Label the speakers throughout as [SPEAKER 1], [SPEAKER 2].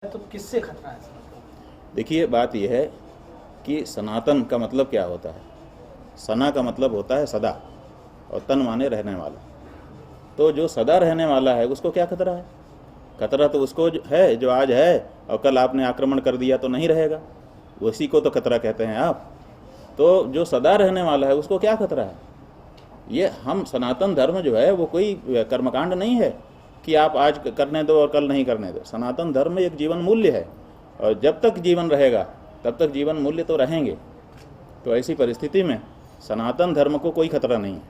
[SPEAKER 1] तो किससे खतरा है?
[SPEAKER 2] देखिए, बात यह है कि सनातन का मतलब क्या होता है। सना का मतलब होता है सदा, और तन माने रहने वाला। तो जो सदा रहने वाला है उसको क्या खतरा है? खतरा तो उसको है जो आज है और कल आपने आक्रमण कर दिया तो नहीं रहेगा, उसी को तो खतरा कहते हैं आप। तो जो सदा रहने वाला है उसको क्या खतरा है? ये हम सनातन धर्म जो है वो कोई कर्मकांड नहीं है कि आप आज करने दो और कल नहीं करने दो। सनातन धर्म एक जीवन मूल्य है, और जब तक जीवन रहेगा तब तक जीवन मूल्य तो रहेंगे। तो ऐसी परिस्थिति में सनातन धर्म को कोई खतरा नहीं है,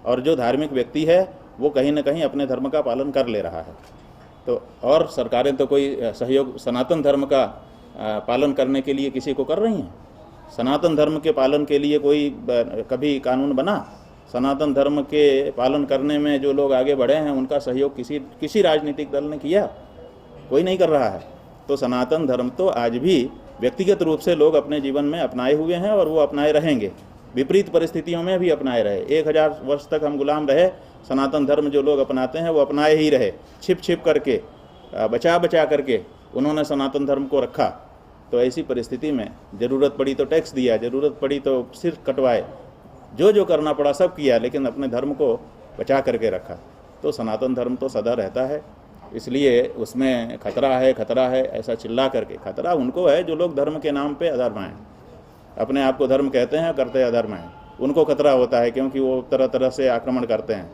[SPEAKER 2] और जो धार्मिक व्यक्ति है वो कहीं ना कहीं अपने धर्म का पालन कर ले रहा है। तो और सरकारें तो कोई सहयोग सनातन धर्म का पालन करने के लिए किसी को कर रही हैं? सनातन धर्म के पालन के लिए कोई कभी कानून बना? सनातन धर्म के पालन करने में जो लोग आगे बढ़े हैं उनका सहयोग किसी राजनीतिक दल ने किया? कोई नहीं कर रहा है। तो सनातन धर्म तो आज भी व्यक्तिगत रूप से लोग अपने जीवन में अपनाए हुए हैं, और वो अपनाए रहेंगे। विपरीत परिस्थितियों में भी अपनाए रहे। 1000 वर्ष तक हम गुलाम रहे, सनातन धर्म जो लोग अपनाते हैं वो अपनाए ही रहे। छिप छिप करके, बचा बचा करके उन्होंने सनातन धर्म को रखा। तो ऐसी परिस्थिति में ज़रूरत पड़ी तो टैक्स दिया, ज़रूरत पड़ी तो सिर कटवाए, जो करना पड़ा सब किया, लेकिन अपने धर्म को बचा करके रखा। तो सनातन धर्म तो सदा रहता है। इसलिए उसमें खतरा है ऐसा चिल्ला करके, खतरा उनको है जो लोग धर्म के नाम पे अधर्म हैं, अपने आप को धर्म कहते हैं, करते अधर्म हैं। उनको खतरा होता है, क्योंकि वो तरह तरह से आक्रमण करते हैं,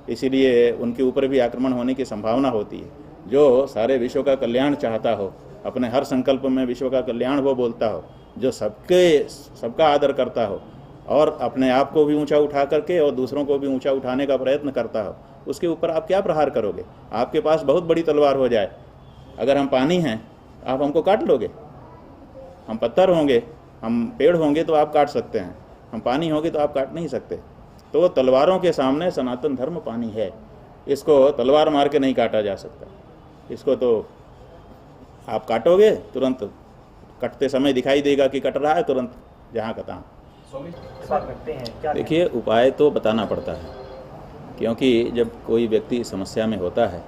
[SPEAKER 2] इसीलिए उनके ऊपर भी आक्रमण होने की संभावना होती है। जो सारे विश्व का कल्याण चाहता हो, अपने हर संकल्प में विश्व का कल्याण वो बोलता हो, जो सबका आदर करता हो, और अपने आप को भी ऊंचा उठा करके और दूसरों को भी ऊंचा उठाने का प्रयत्न करता हो, उसके ऊपर आप क्या प्रहार करोगे? आपके पास बहुत बड़ी तलवार हो जाए, अगर हम पानी हैं आप हमको काट लोगे। हम पत्थर होंगे, हम पेड़ होंगे तो आप काट सकते हैं, हम पानी होंगे तो आप काट नहीं सकते। तो तलवारों के सामने सनातन धर्म पानी है, इसको तलवार मार के नहीं काटा जा सकता। इसको तो आप काटोगे तुरंत कटते समय दिखाई देगा कि कट रहा है, तुरंत जहाँ का तहाँ। देखिए, उपाय तो बताना पड़ता है, क्योंकि जब कोई व्यक्ति समस्या में होता है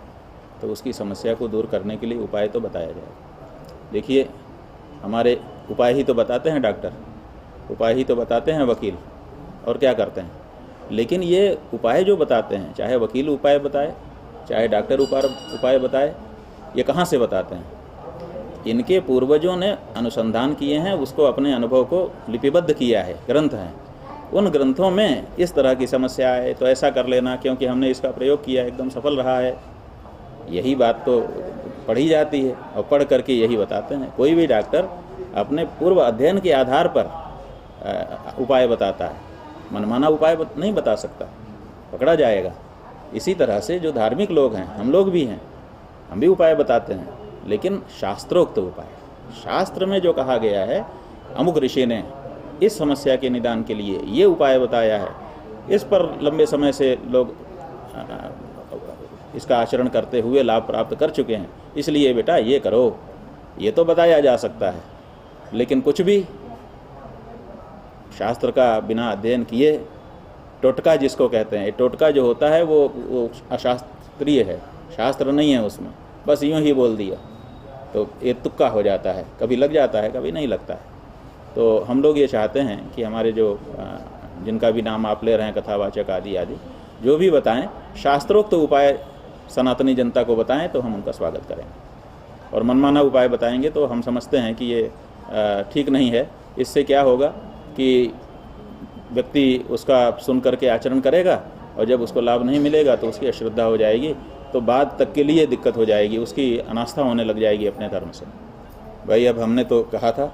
[SPEAKER 2] तो उसकी समस्या को दूर करने के लिए उपाय तो बताया जाएगा। देखिए, हमारे उपाय ही तो बताते हैं डॉक्टर, उपाय ही तो बताते हैं वकील, और क्या करते हैं। लेकिन ये उपाय जो बताते हैं, चाहे वकील उपाय बताए चाहे डॉक्टर उपाय बताए, ये कहाँ से बताते हैं? इनके पूर्वजों ने अनुसंधान किए हैं, उसको अपने अनुभव को लिपिबद्ध किया है, ग्रंथ हैं। उन ग्रंथों में इस तरह की समस्या है तो ऐसा कर लेना, क्योंकि हमने इसका प्रयोग किया, एकदम सफल रहा है, यही बात तो पढ़ी जाती है, और पढ़ करके यही बताते हैं। कोई भी डॉक्टर अपने पूर्व अध्ययन के आधार पर उपाय बताता है, मनमाना उपाय नहीं बता सकता, पकड़ा जाएगा। इसी तरह से जो धार्मिक लोग हैं, हम लोग भी हैं, हम भी उपाय बताते हैं, लेकिन शास्त्रोक्त उपाय। शास्त्र में जो कहा गया है, अमुक ऋषि ने इस समस्या के निदान के लिए ये उपाय बताया है, इस पर लंबे समय से लोग इसका आचरण करते हुए लाभ प्राप्त कर चुके हैं, इसलिए बेटा ये करो, ये तो बताया जा सकता है। लेकिन कुछ भी शास्त्र का बिना अध्ययन किए, टोटका जिसको कहते हैं, टोटका जो होता है वो अशास्त्रीय है, शास्त्र नहीं है उसमें, बस यूँ ही बोल दिया, तो ये तुक्का हो जाता है, कभी लग जाता है कभी नहीं लगता है। तो हम लोग ये चाहते हैं कि हमारे जो जिनका भी नाम आप ले रहे हैं, कथावाचक आदि आदि, जो भी बताएं, शास्त्रोक्त उपाय सनातनी जनता को बताएं तो हम उनका स्वागत करेंगे। और मनमाना उपाय बताएंगे तो हम समझते हैं कि ये ठीक नहीं है। इससे क्या होगा कि व्यक्ति उसका सुन करके आचरण करेगा, और जब उसको लाभ नहीं मिलेगा तो उसकी अश्रद्धा हो जाएगी, तो बाद तक के लिए दिक्कत हो जाएगी, उसकी अनास्था होने लग जाएगी अपने धर्म से। भाई, अब हमने तो कहा था,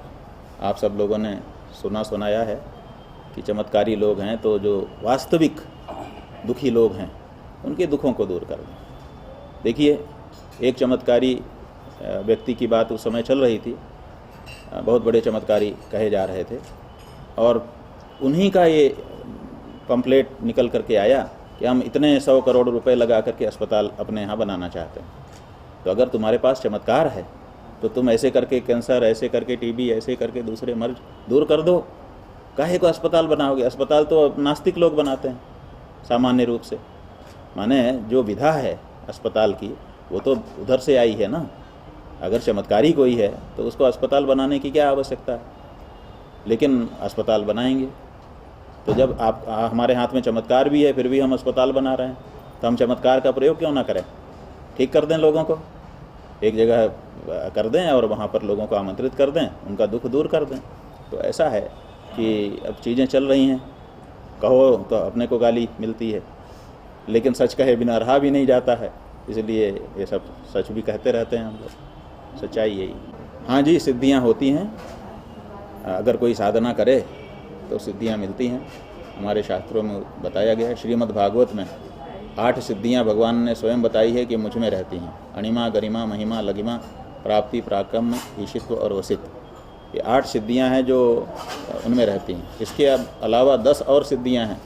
[SPEAKER 2] आप सब लोगों ने सुनाया है कि चमत्कारी लोग हैं, तो जो वास्तविक दुखी लोग हैं उनके दुखों को दूर कर दें। देखिए, एक चमत्कारी व्यक्ति की बात उस समय चल रही थी, बहुत बड़े चमत्कारी कहे जा रहे थे, और उन्हीं का ये पंपलेट निकल करके आया कि हम इतने 100 करोड़ रुपए लगा करके अस्पताल अपने यहाँ बनाना चाहते हैं। तो अगर तुम्हारे पास चमत्कार है तो तुम ऐसे करके कैंसर, ऐसे करके टीबी, ऐसे करके दूसरे मर्ज दूर कर दो, काहे को अस्पताल बनाओगे? अस्पताल तो नास्तिक लोग बनाते हैं सामान्य रूप से, माने जो विधा है अस्पताल की वो तो उधर से आई है ना, अगर चमत्कारी कोई है तो उसको अस्पताल बनाने की क्या आवश्यकता है, लेकिन अस्पताल बनाएंगे। तो जब आप हमारे हाथ में चमत्कार भी है फिर भी हम अस्पताल बना रहे हैं, तो हम चमत्कार का प्रयोग क्यों ना करें? ठीक कर दें, लोगों को एक जगह कर दें और वहाँ पर लोगों को आमंत्रित कर दें, उनका दुख दूर कर दें। तो ऐसा है कि अब चीज़ें चल रही हैं, कहो तो अपने को गाली मिलती है, लेकिन सच कहे बिना रहा भी नहीं जाता है, इसलिए ये सब सच भी कहते रहते हैं हम लोग। सच्चाई यही। हाँ जी, सिद्धियाँ होती हैं, अगर कोई साधना करे तो सिद्धियाँ मिलती हैं। हमारे शास्त्रों में बताया गया है, श्रीमद् भागवत में 8 सिद्धियाँ भगवान ने स्वयं बताई है कि मुझ में रहती हैं। अणिमा, गरिमा, महिमा, लगिमा, प्राप्ति, पराक्रम, ईशित्व और वसित्व। ये 8 सिद्धियाँ हैं जो उनमें रहती हैं। इसके अलावा 10 और सिद्धियाँ हैं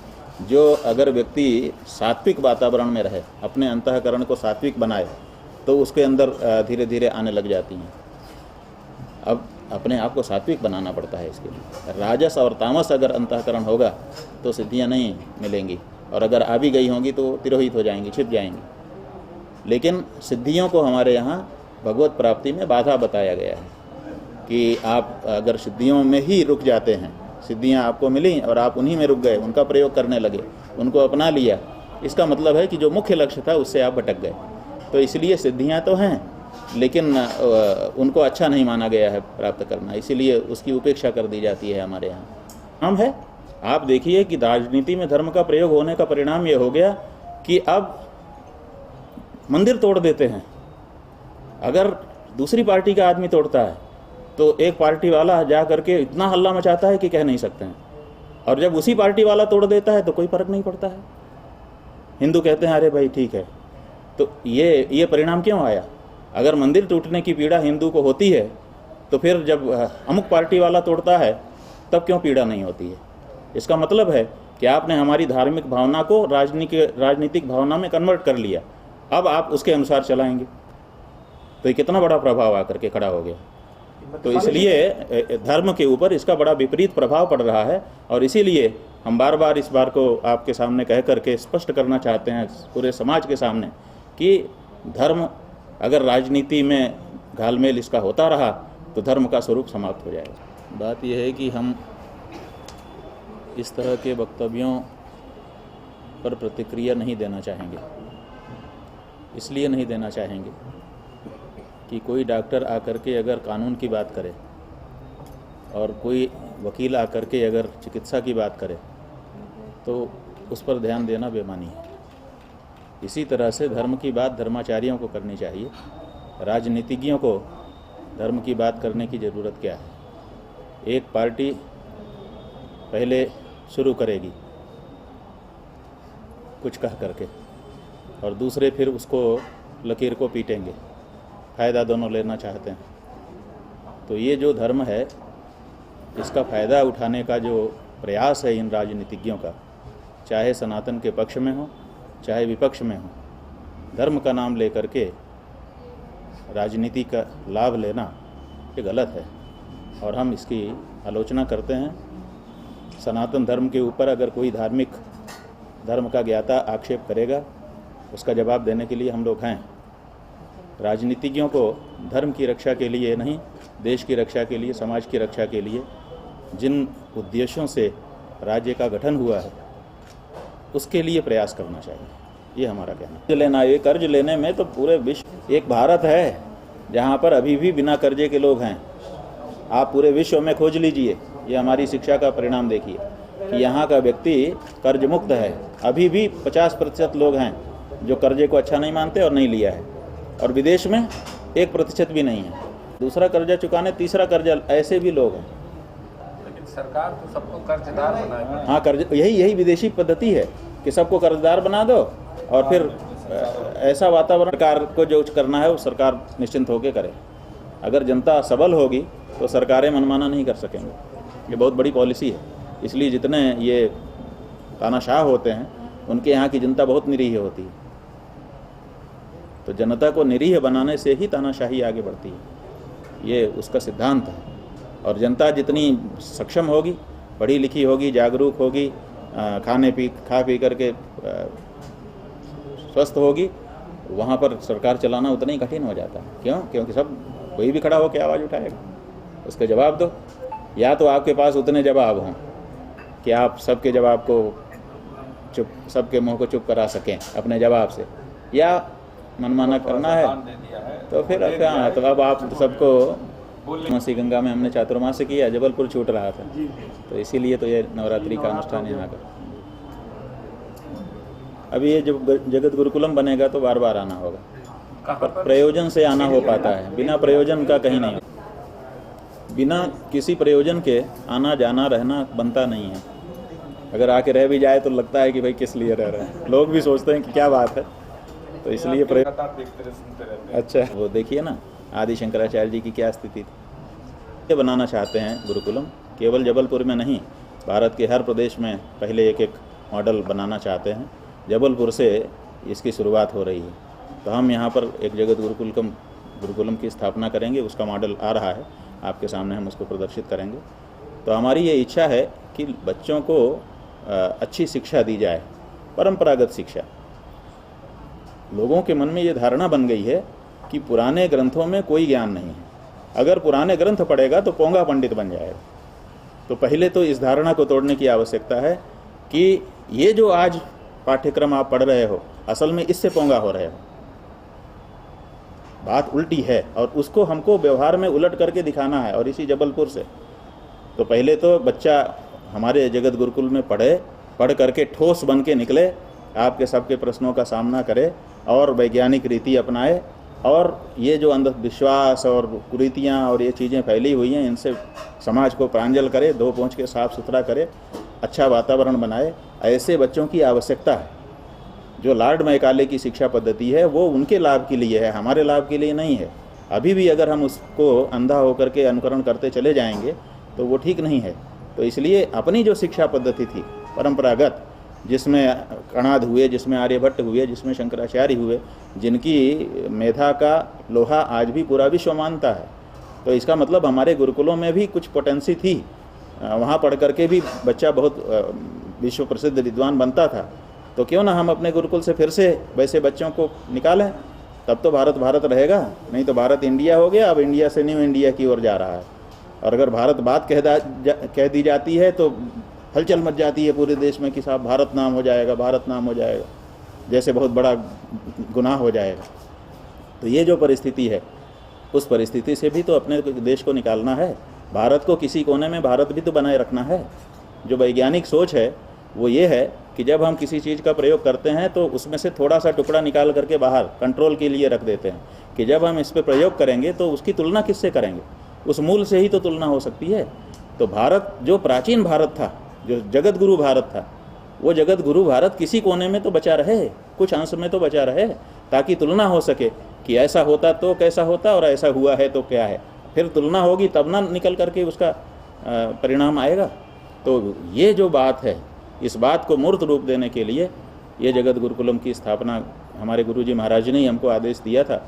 [SPEAKER 2] जो अगर व्यक्ति सात्विक वातावरण में रहे, अपने अंतःकरण को सात्विक बनाए, तो उसके अंदर धीरे धीरे आने लग जाती हैं। अब अपने आप को सात्विक बनाना पड़ता है इसके लिए। राजस और तामस अगर अंतःकरण होगा तो सिद्धियाँ नहीं मिलेंगी, और अगर आ भी गई होंगी तो तिरोहित हो जाएंगी, छिप जाएंगी। लेकिन सिद्धियों को हमारे यहाँ भगवत प्राप्ति में बाधा बताया गया है कि आप अगर सिद्धियों में ही रुक जाते हैं, सिद्धियाँ आपको मिली और आप उन्हीं में रुक गए, उनका प्रयोग करने लगे, उनको अपना लिया, इसका मतलब है कि जो मुख्य लक्ष्य था उससे आप भटक गए। तो इसलिए सिद्धियाँ तो हैं, लेकिन उनको अच्छा नहीं माना गया है प्राप्त करना, इसीलिए उसकी उपेक्षा कर दी जाती है हमारे यहाँ। हम है, आप देखिए कि राजनीति में धर्म का प्रयोग होने का परिणाम ये हो गया कि अब मंदिर तोड़ देते हैं। अगर दूसरी पार्टी का आदमी तोड़ता है तो एक पार्टी वाला जा करके इतना हल्ला मचाता है कि कह नहीं सकते हैं, और जब उसी पार्टी वाला तोड़ देता है तो कोई फर्क नहीं पड़ता है। हिंदू कहते हैं अरे भाई ठीक है। तो ये परिणाम क्यों आया? अगर मंदिर टूटने की पीड़ा हिंदू को होती है तो फिर जब अमुक पार्टी वाला तोड़ता है तब क्यों पीड़ा नहीं होती है? इसका मतलब है कि आपने हमारी धार्मिक भावना को राजनीतिक भावना में कन्वर्ट कर लिया, अब आप उसके अनुसार चलाएंगे, तो ये कितना बड़ा प्रभाव आकर के खड़ा हो गया। तो इसलिए धर्म के ऊपर इसका बड़ा विपरीत प्रभाव पड़ रहा है, और इसीलिए हम बार बार इस बार को आपके सामने कह करके स्पष्ट करना चाहते हैं पूरे समाज के सामने कि धर्म अगर राजनीति में घालमेल इसका होता रहा तो धर्म का स्वरूप समाप्त हो जाएगा। बात यह है कि हम इस तरह के वक्तव्यों पर प्रतिक्रिया नहीं देना चाहेंगे। इसलिए नहीं देना चाहेंगे कि कोई डॉक्टर आकर के अगर कानून की बात करे और कोई वकील आकर के अगर चिकित्सा की बात करे तो उस पर ध्यान देना बेमानी है। इसी तरह से धर्म की बात धर्माचार्यों को करनी चाहिए, राजनीतिज्ञों को धर्म की बात करने की ज़रूरत क्या है। एक पार्टी पहले शुरू करेगी कुछ कह करके और दूसरे फिर उसको लकीर को पीटेंगे, फ़ायदा दोनों लेना चाहते हैं। तो ये जो धर्म है इसका फ़ायदा उठाने का जो प्रयास है इन राजनीतिज्ञों का, चाहे सनातन के पक्ष में हो चाहे विपक्ष में हो, धर्म का नाम लेकर के राजनीति का लाभ लेना ये गलत है और हम इसकी आलोचना करते हैं। सनातन धर्म के ऊपर अगर कोई धार्मिक धर्म का ज्ञाता आक्षेप करेगा उसका जवाब देने के लिए हम लोग हैं। राजनीतिज्ञों को धर्म की रक्षा के लिए नहीं, देश की रक्षा के लिए, समाज की रक्षा के लिए जिन उद्देश्यों से राज्य का गठन हुआ है उसके लिए प्रयास करना चाहिए, ये हमारा कहना है। लेना, ये कर्ज लेने में तो पूरे विश्व, एक भारत है जहाँ पर अभी भी बिना कर्जे के लोग हैं। आप पूरे विश्व में खोज लीजिए, ये हमारी शिक्षा का परिणाम देखिए कि यहाँ का व्यक्ति कर्ज मुक्त है। अभी भी 50% लोग हैं जो कर्जे को अच्छा नहीं मानते और नहीं लिया है, और विदेश में 1% भी नहीं है। दूसरा कर्जा चुकाने तीसरा कर्जा, ऐसे भी लोग हैं।
[SPEAKER 1] लेकिन सरकार तो सबको कर्जदार बनाएगी।
[SPEAKER 2] हाँ, कर्ज, यही विदेशी पद्धति है कि सबको कर्जदार बना दो और फिर ऐसा वातावरण, सरकार को जो करना है वो सरकार निश्चिंत होकर करे। अगर जनता सबल होगी तो सरकारें मनमाना नहीं कर सकेंगे। ये बहुत बड़ी पॉलिसी है। इसलिए जितने ये तानाशाह होते हैं उनके यहाँ की जनता बहुत निरीह होती है। तो जनता को निरीह बनाने से ही तानाशाही आगे बढ़ती है, ये उसका सिद्धांत है। और जनता जितनी सक्षम होगी, पढ़ी लिखी होगी, जागरूक होगी, खा पी करके स्वस्थ होगी, वहाँ पर सरकार चलाना उतना ही कठिन हो जाता है। क्यों? क्योंकि सब कोई भी खड़ा होकर आवाज़ उठाएगा, उसका जवाब दो। या तो आपके पास उतने जवाब हों कि आप सबके जवाब को चुप, सबके मुंह को चुप करा सकें अपने जवाब से, या मनमाना करना है तो फिर क्या, तो अब आप सबको मसी गंगा में हमने चातुर्मास किया, जबलपुर छूट रहा था, तो इसीलिए तो ये नवरात्रि का अनुष्ठान यहाँ का। अभी ये जब जगत गुरुकुलम बनेगा तो बार बार आना होगा, पर प्रयोजन से आना हो पाता है, बिना प्रयोजन का कहीं नहीं। बिना किसी प्रयोजन के आना जाना रहना बनता नहीं है। अगर आके रह भी जाए तो लगता है कि भाई किस लिए रह रहे हैं, लोग भी सोचते हैं कि क्या बात है, तो इसलिए अच्छा वो देखिए ना आदि शंकराचार्य जी की क्या स्थिति थी। ये बनाना चाहते हैं गुरुकुलम, केवल जबलपुर में नहीं, भारत के हर प्रदेश में पहले एक एक मॉडल बनाना चाहते हैं। जबलपुर से इसकी शुरुआत हो रही है, तो हम यहाँ पर एक जगत गुरुकुलम की स्थापना करेंगे। उसका मॉडल आ रहा है, आपके सामने हम उसको प्रदर्शित करेंगे। तो हमारी ये इच्छा है कि बच्चों को अच्छी शिक्षा दी जाए, परंपरागत शिक्षा। लोगों के मन में ये धारणा बन गई है कि पुराने ग्रंथों में कोई ज्ञान नहीं है, अगर पुराने ग्रंथ पढ़ेगा तो पोंगा पंडित बन जाएगा। तो पहले तो इस धारणा को तोड़ने की आवश्यकता है कि ये जो आज पाठ्यक्रम आप पढ़ रहे हो, असल में इससे पोंगा हो रहे हो, बात उल्टी है, और उसको हमको व्यवहार में उलट करके दिखाना है, और इसी जबलपुर से। तो पहले तो बच्चा हमारे जगत गुरुकुल में पढ़ करके ठोस बन के निकले, आपके सबके प्रश्नों का सामना करे और वैज्ञानिक रीति अपनाए, और ये जो अंधविश्वास और कुरीतियाँ और ये चीज़ें फैली हुई हैं, इनसे समाज को प्रांजल करे, धो पोंछ के साफ सुथरा करे, अच्छा वातावरण बनाए। ऐसे बच्चों की आवश्यकता है। जो लॉर्ड मैकाले की शिक्षा पद्धति है वो उनके लाभ के लिए है, हमारे लाभ के लिए नहीं है। अभी भी अगर हम उसको अंधा होकर के अनुकरण करते चले जाएंगे तो वो ठीक नहीं है। तो इसलिए अपनी जो शिक्षा पद्धति थी परंपरागत, जिसमें कणाद हुए, जिसमें आर्यभट्ट हुए, जिसमें शंकराचार्य हुए, जिनकी मेधा का लोहा आज भी पूरा विश्व मानता है, तो इसका मतलब हमारे गुरुकुलों में भी कुछ पोटेंसी थी। वहाँ पढ़ करके भी बच्चा बहुत विश्व प्रसिद्ध विद्वान बनता था। तो क्यों ना हम अपने गुरुकुल से फिर से वैसे बच्चों को निकालें, तब तो भारत भारत रहेगा। नहीं तो भारत इंडिया हो गया, अब इंडिया से न्यू इंडिया की ओर जा रहा है। और अगर भारत बात कह दी जाती है तो हलचल मच जाती है पूरे देश में कि साहब भारत नाम हो जाएगा, भारत नाम हो जाएगा, जैसे बहुत बड़ा गुनाह हो जाएगा। तो ये जो परिस्थिति है, उस परिस्थिति से भी तो अपने देश को निकालना है। भारत को किसी कोने में भारत भी तो बनाए रखना है। जो वैज्ञानिक सोच है वो ये है कि जब हम किसी चीज़ का प्रयोग करते हैं तो उसमें से थोड़ा सा टुकड़ा निकाल करके बाहर कंट्रोल के लिए रख देते हैं कि जब हम इस पर प्रयोग करेंगे तो उसकी तुलना किससे करेंगे, उस मूल से ही तो तुलना हो सकती है। तो भारत जो प्राचीन भारत था, जो जगत गुरु भारत था, वो जगत गुरु भारत किसी कोने में तो बचा रहे, कुछ अंश में तो बचा रहे, ताकि तुलना हो सके कि ऐसा होता तो कैसा होता और ऐसा हुआ है तो क्या है। फिर तुलना होगी तब ना निकल करके उसका परिणाम आएगा। तो ये जो बात है, इस बात को मूर्त रूप देने के लिए ये जगत गुरुकुलम की स्थापना हमारे गुरुजी महाराज ने ही हमको आदेश दिया था,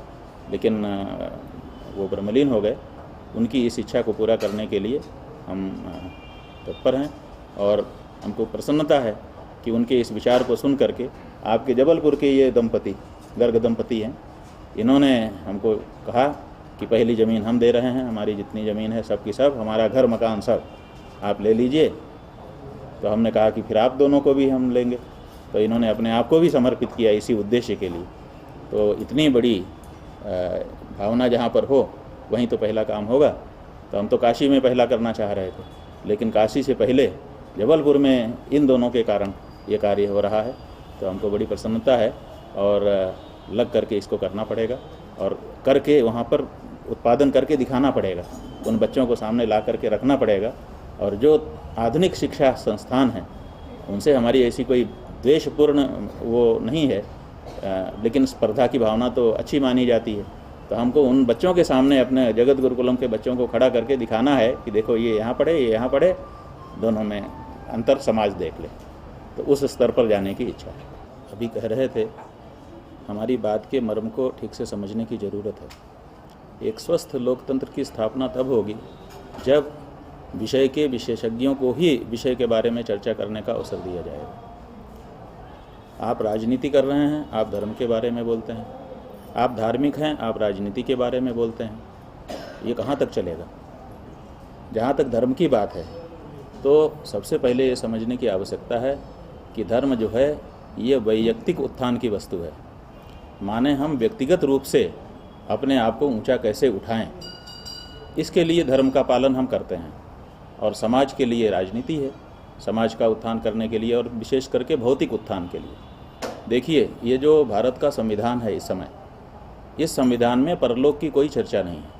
[SPEAKER 2] लेकिन वो ब्रह्मलीन हो गए। उनकी इस इच्छा को पूरा करने के लिए हम तत्पर हैं, और हमको प्रसन्नता है कि उनके इस विचार को सुन करके आपके जबलपुर के ये दंपति, गर्ग दंपति हैं, इन्होंने हमको कहा कि पहली ज़मीन हम दे रहे हैं, हमारी जितनी ज़मीन है सब की सब, हमारा घर मकान सब आप ले लीजिए। तो हमने कहा कि फिर आप दोनों को भी हम लेंगे। तो इन्होंने अपने आप को भी समर्पित किया इसी उद्देश्य के लिए। तो इतनी बड़ी भावना जहाँ पर हो वहीं तो पहला काम होगा। तो हम तो काशी में पहला करना चाह रहे थे, लेकिन काशी से पहले जबलपुर में इन दोनों के कारण ये कार्य हो रहा है। तो हमको बड़ी प्रसन्नता है, और लग करके इसको करना पड़ेगा, और करके वहाँ पर उत्पादन करके दिखाना पड़ेगा, उन बच्चों को सामने ला करके रखना पड़ेगा। और जो आधुनिक शिक्षा संस्थान हैं उनसे हमारी ऐसी कोई द्वेषपूर्ण वो नहीं है, लेकिन स्पर्धा की भावना तो अच्छी मानी जाती है। तो हमको उन बच्चों के सामने अपने जगत गुरुकुलम के बच्चों को खड़ा करके दिखाना है कि देखो ये यहाँ पढ़े, ये यहाँ पढ़े, दोनों में अंतर समाज देख ले। तो उस स्तर पर जाने की इच्छा है। अभी कह रहे थे, हमारी बात के मर्म को ठीक से समझने की ज़रूरत है। एक स्वस्थ लोकतंत्र की स्थापना तब होगी जब विषय के विशेषज्ञों को ही विषय के बारे में चर्चा करने का अवसर दिया जाएगा। आप राजनीति कर रहे हैं, आप धर्म के बारे में बोलते हैं, आप धार्मिक हैं, आप राजनीति के बारे में बोलते हैं, ये कहाँ तक चलेगा? जहाँ तक धर्म की बात है तो सबसे पहले ये समझने की आवश्यकता है कि धर्म जो है ये वैयक्तिक उत्थान की वस्तु है। माने हम व्यक्तिगत रूप से अपने आप को ऊंचा कैसे उठाएं, इसके लिए धर्म का पालन हम करते हैं। और समाज के लिए राजनीति है, समाज का उत्थान करने के लिए और विशेष करके भौतिक उत्थान के लिए। देखिए, ये जो भारत का संविधान है इस समय, इस संविधान में परलोक की कोई चर्चा नहीं है।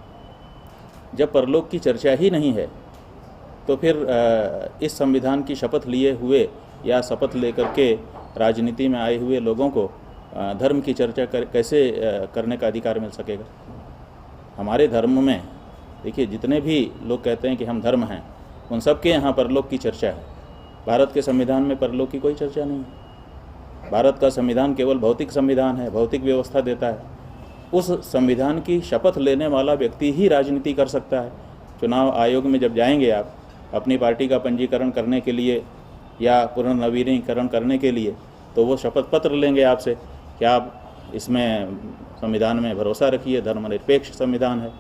[SPEAKER 2] जब परलोक की चर्चा ही नहीं है तो फिर इस संविधान की शपथ लिए हुए या शपथ लेकर के राजनीति में आए हुए लोगों को धर्म की चर्चा कैसे करने का अधिकार मिल सकेगा? हमारे धर्म में देखिए, जितने भी लोग कहते हैं कि हम धर्म हैं, उन सब के यहाँ परलोक की चर्चा है। भारत के संविधान में परलोक की कोई चर्चा नहीं है। भारत का संविधान केवल भौतिक संविधान है, भौतिक व्यवस्था देता है। उस संविधान की शपथ लेने वाला व्यक्ति ही राजनीति कर सकता है। चुनाव आयोग में जब जाएंगे आप अपनी पार्टी का पंजीकरण करने के लिए या पुनर्नवीनीकरण करने के लिए, तो वो शपथ पत्र लेंगे आपसे कि आप इसमें संविधान में भरोसा रखिए, धर्मनिरपेक्ष संविधान है।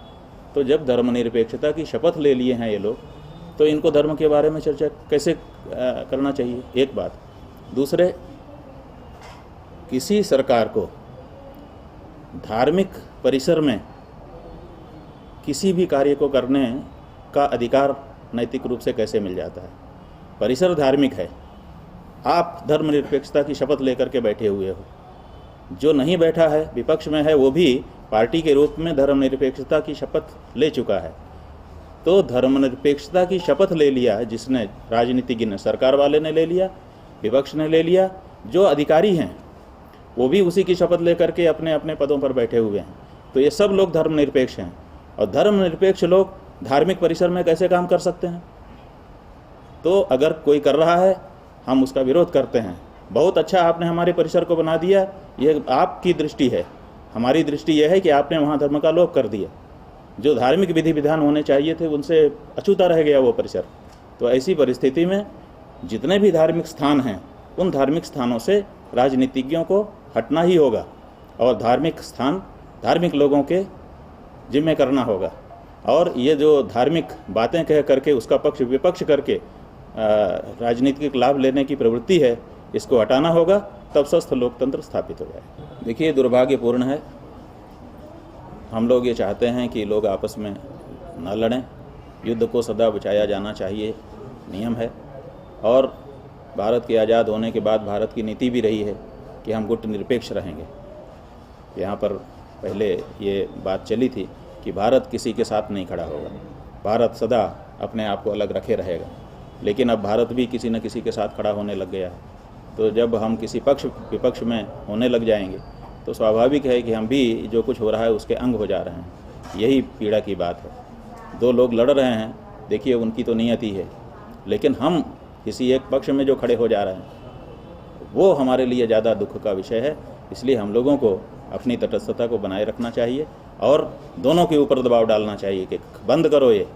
[SPEAKER 2] तो जब धर्मनिरपेक्षता की शपथ ले लिए हैं ये लोग, तो इनको धर्म के बारे में चर्चा कैसे करना चाहिए? एक बात। दूसरे, किसी सरकार को धार्मिक परिसर में किसी भी कार्य को करने का अधिकार नैतिक रूप से कैसे मिल जाता है? परिसर धार्मिक है, आप धर्मनिरपेक्षता की शपथ लेकर के बैठे हुए हो। जो नहीं बैठा है, विपक्ष में है, वो भी पार्टी के रूप में धर्मनिरपेक्षता की शपथ ले चुका है। तो धर्मनिरपेक्षता की शपथ ले लिया जिसने, राजनीतिज्ञ ने, सरकार वाले ने ले लिया, विपक्ष ने ले लिया, जो अधिकारी हैं वो भी उसी की शपथ लेकर के अपने अपने पदों पर बैठे हुए हैं। तो ये सब लोग धर्मनिरपेक्ष हैं। और धर्मनिरपेक्ष लोग धार्मिक परिसर में कैसे काम कर सकते हैं? तो अगर कोई कर रहा है, हम उसका विरोध करते हैं। बहुत अच्छा आपने हमारे परिसर को बना दिया, ये आपकी दृष्टि है। हमारी दृष्टि यह है कि आपने वहाँ धर्म का लोप कर दिया। जो धार्मिक विधि विधान होने चाहिए थे उनसे अछूता रह गया वो परिसर। तो ऐसी परिस्थिति में जितने भी धार्मिक स्थान हैं, उन धार्मिक स्थानों से राजनीतिज्ञों को हटना ही होगा और धार्मिक स्थान धार्मिक लोगों के जिम्मे करना होगा। और ये जो धार्मिक बातें कह करके उसका पक्ष विपक्ष करके राजनीतिक लाभ लेने की प्रवृत्ति है, इसको हटाना होगा, तब स्वस्थ लोकतंत्र स्थापित हो जाए। देखिए, दुर्भाग्यपूर्ण है, हम लोग ये चाहते हैं कि लोग आपस में न लड़ें, युद्ध को सदा बचाया जाना चाहिए, नियम है। और भारत के आज़ाद होने के बाद भारत की नीति भी रही है कि हम गुट निरपेक्ष रहेंगे। यहाँ पर पहले ये बात चली थी कि भारत किसी के साथ नहीं खड़ा होगा, भारत सदा अपने आप को अलग रखे रहेगा। लेकिन अब भारत भी किसी न किसी के साथ खड़ा होने लग गया है। तो जब हम किसी पक्ष विपक्ष में होने लग जाएंगे तो स्वाभाविक है कि हम भी जो कुछ हो रहा है उसके अंग हो जा रहे हैं। यही पीड़ा की बात है। दो लोग लड़ रहे हैं, देखिए उनकी तो नियत ही है, लेकिन हम किसी एक पक्ष में जो खड़े हो जा रहे हैं वो हमारे लिए ज़्यादा दुख का विषय है। इसलिए हम लोगों को अपनी तटस्थता को बनाए रखना चाहिए और दोनों के ऊपर दबाव डालना चाहिए कि बंद करो, ये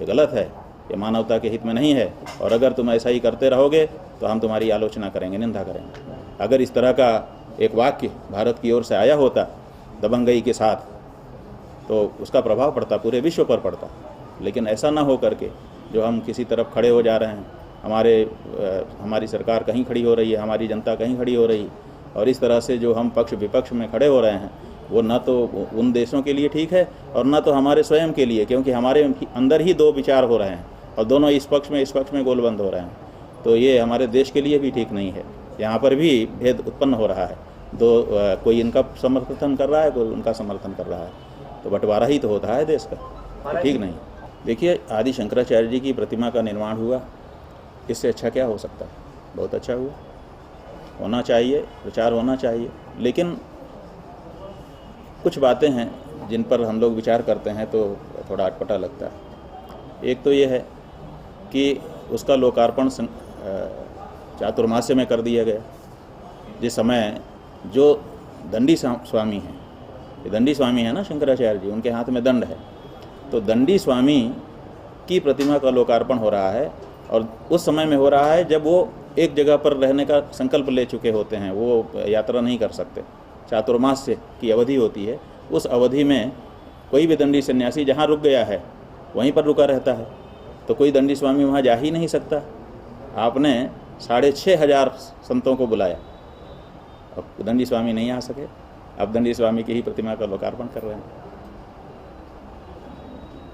[SPEAKER 2] गलत है, ये मानवता के हित में नहीं है, और अगर तुम ऐसा ही करते रहोगे तो हम तुम्हारी आलोचना करेंगे, निंदा करेंगे। अगर इस तरह का एक वाक्य भारत की ओर से आया होता दबंगई के साथ, तो उसका प्रभाव पड़ता, पूरे विश्व पर पड़ता। लेकिन ऐसा ना हो करके जो हम किसी तरफ खड़े हो जा रहे हैं, हमारी सरकार कहीं खड़ी हो रही है, हमारी जनता कहीं खड़ी हो रही है, और इस तरह से जो हम पक्ष विपक्ष में खड़े हो रहे हैं वो न तो उन देशों के लिए ठीक है और न तो हमारे स्वयं के लिए, क्योंकि हमारे अंदर ही दो विचार हो रहे हैं और दोनों इस पक्ष में गोलबंद हो रहे हैं। तो ये हमारे देश के लिए भी ठीक नहीं है। यहाँ पर भी भेद उत्पन्न हो रहा है, कोई इनका समर्थन कर रहा है, कोई उनका समर्थन कर रहा है, तो बंटवारा ही तो होता है देश का, तो ठीक नहीं। देखिए, आदि शंकराचार्य जी की प्रतिमा का निर्माण हुआ, इससे अच्छा क्या हो सकता है? बहुत अच्छा हुआ, होना चाहिए, प्रचार होना चाहिए। लेकिन कुछ बातें हैं जिन पर हम लोग विचार करते हैं तो थोड़ा अटपटा लगता है। एक तो ये है कि उसका लोकार्पण चातुर्मास्य में कर दिया गया, जिस समय जो दंडी स्वामी हैं, ये दंडी स्वामी है ना शंकराचार्य जी, उनके हाथ में दंड है, तो दंडी स्वामी की प्रतिमा का लोकार्पण हो रहा है और उस समय में हो रहा है जब वो एक जगह पर रहने का संकल्प ले चुके होते हैं, वो यात्रा नहीं कर सकते, चातुर्मास्य की अवधि होती है। उस अवधि में कोई भी दंडी सन्यासी जहाँ रुक गया है वहीं पर रुका रहता है, तो कोई दंडी स्वामी वहाँ जा ही नहीं सकता। आपने 6,500 संतों को बुलाया, अब दंडी स्वामी नहीं आ सके, अब दंडी स्वामी की ही प्रतिमा का लोकार्पण कर रहे हैं।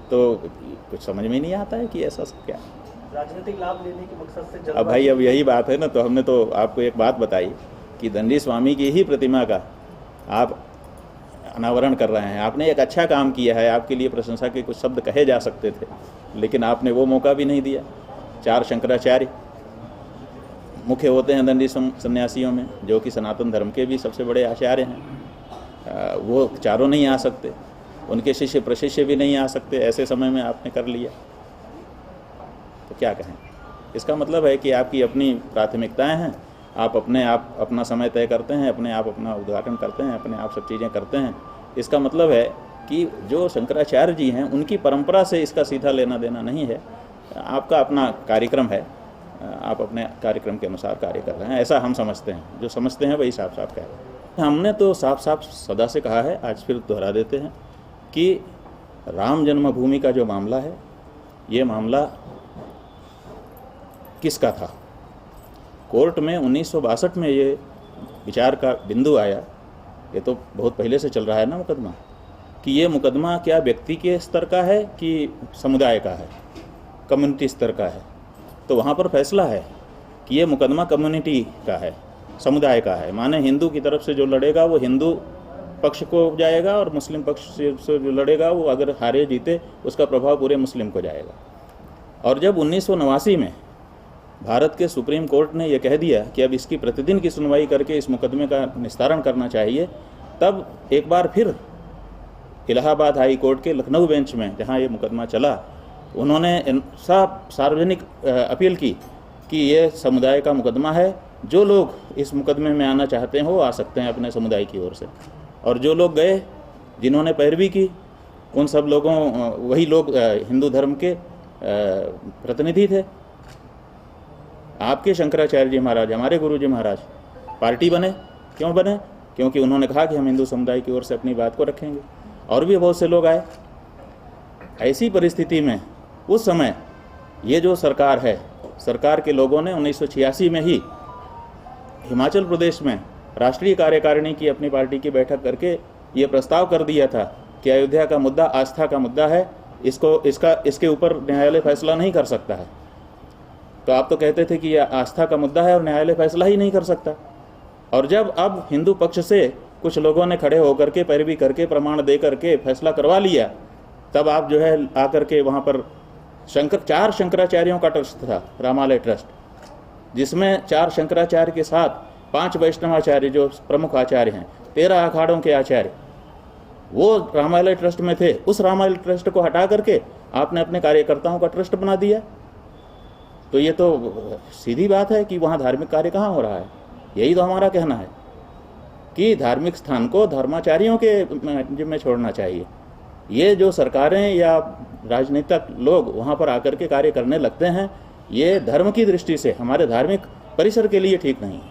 [SPEAKER 2] तो कुछ समझ में नहीं आता है कि ऐसा सब क्या
[SPEAKER 3] राजनीतिक लाभ लेने के मकसद से
[SPEAKER 2] अब भाई, अब यही बात है ना। तो हमने तो आपको एक बात बताई कि दंडी स्वामी की ही प्रतिमा का आप अनावरण कर रहे हैं। आपने एक अच्छा काम किया है, आपके लिए प्रशंसा के कुछ शब्द कहे जा सकते थे, लेकिन आपने वो मौका भी नहीं दिया। 4 शंकराचार्य मुख्य होते हैं दंडी सन्यासियों में, जो कि सनातन धर्म के भी सबसे बड़े आचार्य हैं। वो चारों नहीं आ सकते, उनके शिष्य प्रशिष्य भी नहीं आ सकते। ऐसे समय में आपने कर लिया, तो क्या कहें। इसका मतलब है कि आपकी अपनी प्राथमिकताएं हैं, आप अपने आप अपना समय तय करते हैं, अपने आप अपना उद्घाटन करते हैं, अपने आप सब चीज़ें करते हैं। इसका मतलब है कि जो शंकराचार्य जी हैं उनकी परंपरा से इसका सीधा लेना देना नहीं है। आपका अपना कार्यक्रम है, आप अपने कार्यक्रम के अनुसार कार्य कर रहे हैं, ऐसा हम समझते हैं। जो समझते हैं वही साफ साफ कह रहे हैं। हमने तो साफ साफ सदा से कहा है, आज फिर दोहरा देते हैं कि राम जन्मभूमि का जो मामला है, ये मामला किसका था। कोर्ट में 1962 में ये विचार का बिंदु आया, ये तो बहुत पहले से चल रहा है ना मुकदमा, कि ये मुकदमा क्या व्यक्ति के स्तर का है कि समुदाय का है, कम्युनिटी स्तर का है। तो वहाँ पर फैसला है कि ये मुकदमा कम्युनिटी का है, समुदाय का है। माने हिंदू की तरफ से जो लड़ेगा वो हिंदू पक्ष को जाएगा, और मुस्लिम पक्ष से जो लड़ेगा वो अगर हारे जीते उसका प्रभाव पूरे मुस्लिम को जाएगा। और जब 1989 में भारत के सुप्रीम कोर्ट ने यह कह दिया कि अब इसकी प्रतिदिन की सुनवाई करके इस मुकदमे का निस्तारण करना चाहिए, तब एक बार फिर इलाहाबाद हाई कोर्ट के लखनऊ बेंच में जहां ये मुकदमा चला, उन्होंने सार्वजनिक अपील की कि ये समुदाय का मुकदमा है, जो लोग इस मुकदमे में आना चाहते हैं वो आ सकते हैं अपने समुदाय की ओर से। और जो लोग गए, जिन्होंने पैरवी की, उन सब लोगों, वही लोग हिंदू धर्म के प्रतिनिधि थे। आपके शंकराचार्य जी महाराज, हमारे गुरु जी महाराज पार्टी बने। क्यों बने? क्योंकि उन्होंने कहा कि हम हिंदू समुदाय की ओर से अपनी बात को रखेंगे, और भी बहुत से लोग आए। ऐसी परिस्थिति में उस समय ये जो सरकार है, सरकार के लोगों ने 1986 में ही हिमाचल प्रदेश में राष्ट्रीय कार्यकारिणी की अपनी पार्टी की बैठक करके ये प्रस्ताव कर दिया था कि अयोध्या का मुद्दा आस्था का मुद्दा है, इसके ऊपर न्यायालय फैसला नहीं कर सकता है। तो आप तो कहते थे कि यह आस्था का मुद्दा है और न्यायालय फैसला ही नहीं कर सकता। और जब अब हिंदू पक्ष से कुछ लोगों ने खड़े होकर के पैरवी करके प्रमाण दे करके फैसला करवा लिया, तब आप जो है आकर के वहाँ पर 4 शंकराचार्यों का ट्रस्ट था, रामालय ट्रस्ट, जिसमें 4 शंकराचार्य के साथ 5 वैष्णवाचार्य जो प्रमुख आचार्य हैं, 13 अखाड़ों के आचार्य, वो रामालय ट्रस्ट में थे। उस रामालय ट्रस्ट को हटा करके आपने अपने कार्यकर्ताओं का ट्रस्ट बना दिया। तो ये तो सीधी बात है कि वहाँ धार्मिक कार्य कहाँ हो रहा है। यही तो हमारा कहना है कि धार्मिक स्थान को धर्माचार्यों के जिम्मे छोड़ना चाहिए। ये जो सरकारें या राजनीतिक लोग वहाँ पर आकर के कार्य करने लगते हैं, ये धर्म की दृष्टि से हमारे धार्मिक परिसर के लिए ठीक नहीं है।